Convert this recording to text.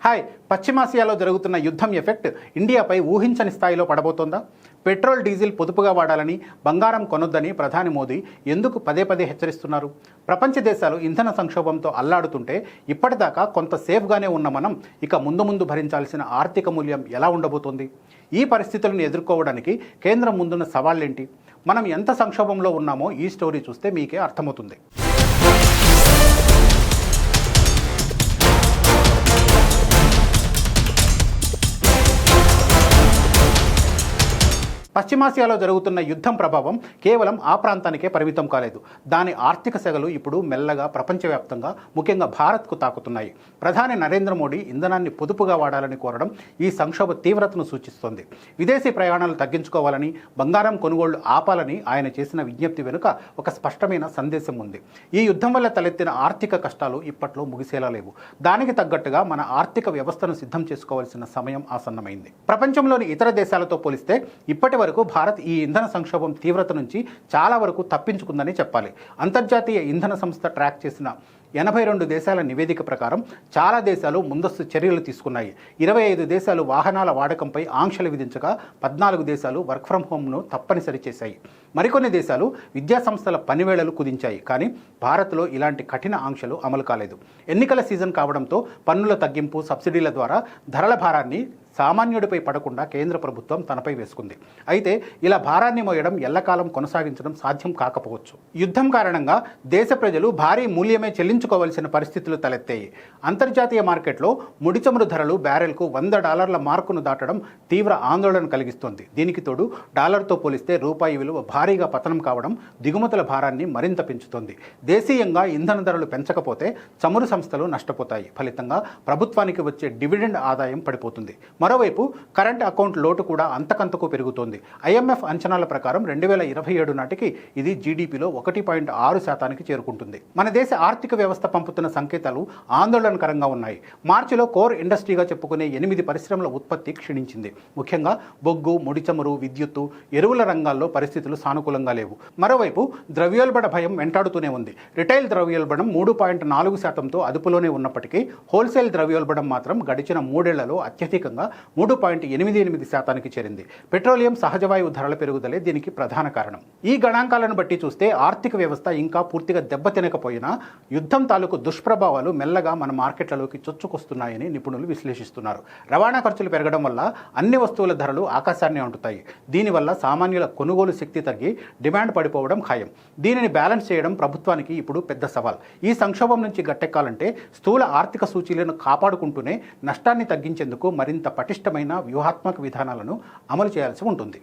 Hi, పశ్చిమాసియాలో జరుగుతున్న యుద్ధం ఎఫెక్ట్ ఇండియాపై ఊహించని స్థాయిలో పడబోతోందా? పెట్రోల్, డీజిల్ పొదుపుగా వాడాలని, బంగారం కొనొద్దని ప్రధాని మోదీ ఎందుకు పదే పదే హెచ్చరిస్తున్నారు? ప్రపంచ దేశాలు ఇంధన సంక్షోభంతో అల్లాడుతుంటే ఇప్పటిదాకా కొంత సేఫ్గానే ఉన్న మనం ఇక ముందు భరించాల్సిన ఆర్థిక మూల్యం ఎలా ఉండబోతోంది? ఈ పరిస్థితులను ఎదుర్కోవడానికి కేంద్రం ముందున్న సవాళ్ళేంటి? మనం ఎంత సంక్షోభంలో ఉన్నామో ఈ స్టోరీ చూస్తే మీకే అర్థమవుతుంది. పశ్చిమాసియాలో జరుగుతున్న యుద్ధం ప్రభావం కేవలం ఆ ప్రాంతానికే పరిమితం కాలేదు. దాని ఆర్థిక సెగలు ఇప్పుడు మెల్లగా ప్రపంచవ్యాప్తంగా, ముఖ్యంగా భారత్కు తాకుతున్నాయి. ప్రధాని నరేంద్ర మోడీ ఇంధనాన్ని పొదుపుగా వాడాలని కోరడం ఈ సంక్షోభ తీవ్రతను సూచిస్తోంది. విదేశీ ప్రయాణాలు తగ్గించుకోవాలని, బంగారం కొనుగోళ్లు ఆపాలని ఆయన చేసిన విజ్ఞప్తి వెనుక ఒక స్పష్టమైన సందేశం ఉంది. ఈ యుద్ధం వల్ల తలెత్తిన ఆర్థిక కష్టాలు ఇప్పట్లో ముగిసేలా లేవు. దానికి తగ్గట్టుగా మన ఆర్థిక వ్యవస్థను సిద్ధం చేసుకోవాల్సిన సమయం ఆసన్నమైంది. ప్రపంచంలోని ఇతర దేశాలతో పోలిస్తే ఇప్పటి వరకు భారత్ ఈ ఇంధన సంక్షోభం తీవ్రత నుంచి చాలా వరకు తప్పించుకుందని చెప్పాలి. అంతర్జాతీయ ఇంధన సంస్థ ట్రాక్ చేసిన 82 దేశాల నివేదిక ప్రకారం చాలా దేశాలు ముందస్తు చర్యలు తీసుకున్నాయి. 25 దేశాలు వాహనాల వాడకంపై ఆంక్షలు విధించగా 14 దేశాలు వర్క్ ఫ్రం హోమ్ను తప్పనిసరి చేశాయి. మరికొన్ని దేశాలు విద్యాసంస్థల పనివేళలు కుదించాయి. కానీ భారత్లో ఇలాంటి కఠిన ఆంక్షలు అమలు కాలేదు. ఎన్నికల సీజన్ కావడంతో పన్నుల తగ్గింపు, సబ్సిడీల ద్వారా ధరల భారాన్ని సామాన్యుడిపై పడకుండా కేంద్ర ప్రభుత్వం తనపై వేసుకుంది. అయితే ఇలా భారాన్ని మోయడం ఎల్లకాలం కొనసాగించడం సాధ్యం కాకపోవచ్చు. యుద్ధం కారణంగా దేశ ప్రజలు భారీ మూల్యమే చెల్లించుకోవాల్సిన పరిస్థితులు తలెత్తాయి. అంతర్జాతీయ మార్కెట్లో ముడి చమురు ధరలు బ్యారెల్కు $100 మార్కును దాటడం తీవ్ర ఆందోళన కలిగిస్తోంది. దీనికి తోడు డాలర్తో పోలిస్తే రూపాయి విలువ భారీగా పతనం కావడం దిగుమతుల భారాన్ని మరింత పెంచుతోంది. దేశీయంగా ఇంధన ధరలు పెంచకపోతే చమురు సంస్థలు నష్టపోతాయి. ఫలితంగా ప్రభుత్వానికి వచ్చే డివిడెండ్ ఆదాయం పడిపోతుంది. మరోవైపు కరెంట్ అకౌంట్ లోటు కూడా అంతకంతకు పెరుగుతోంది. IMF అంచనాల ప్రకారం 2027 నాటికి ఇది జీడీపీలో 1.6% చేరుకుంటుంది. మన దేశ ఆర్థిక వ్యవస్థ పంపుతున్న సంకేతాలు ఆందోళనకరంగా ఉన్నాయి. మార్చిలో కోర్ ఇండస్ట్రీగా చెప్పుకునే 8 పరిశ్రమల ఉత్పత్తి క్షీణించింది. ముఖ్యంగా బొగ్గు, ముడి చమురు, విద్యుత్తు, ఎరువుల రంగాల్లో పరిస్థితులు సానుకూలంగా లేవు. మరోవైపు ద్రవ్యోల్బణ భయం వెంటాడుతూనే ఉంది. రిటైల్ ద్రవ్యోల్బణం 3.4%తో అదుపులోనే ఉన్నప్పటికీ హోల్సేల్ ద్రవ్యోల్బణం మాత్రం గడిచిన 3 ఏళ్లలో అత్యధికంగా 3.88% చేరింది. పెట్రోలియం, సహజవాయువు ధరల పెరుగుదలే దీనికి ప్రధాన కారణం. ఈ గణాంకాలను బట్టి చూస్తే ఆర్థిక వ్యవస్థ ఇంకా పూర్తిగా దెబ్బతినకపోయినా యుద్ధం తాలూకు దుష్ప్రభావాలు మెల్లగా మన మార్కెట్లలోకి చొచ్చుకొస్తున్నాయని నిపుణులు విశ్లేషిస్తున్నారు. రవాణా ఖర్చులు పెరగడం వల్ల అన్ని వస్తువుల ధరలు ఆకాశాన్ని అంటుతాయి. దీనివల్ల సామాన్యుల కొనుగోలు శక్తి తగ్గి డిమాండ్ పడిపోవడం ఖాయం. దీనిని బ్యాలెన్స్ చేయడం ప్రభుత్వానికి ఇప్పుడు పెద్ద సవాల్. ఈ సంక్షోభం నుంచి గట్టెక్కాలంటే స్థూల ఆర్థిక సూచీలను కాపాడుకుంటూనే నష్టాన్ని తగ్గించేందుకు మరింత పటిష్టమైన వ్యూహాత్మక విధానాలను అమలు చేయాల్సి ఉంటుంది.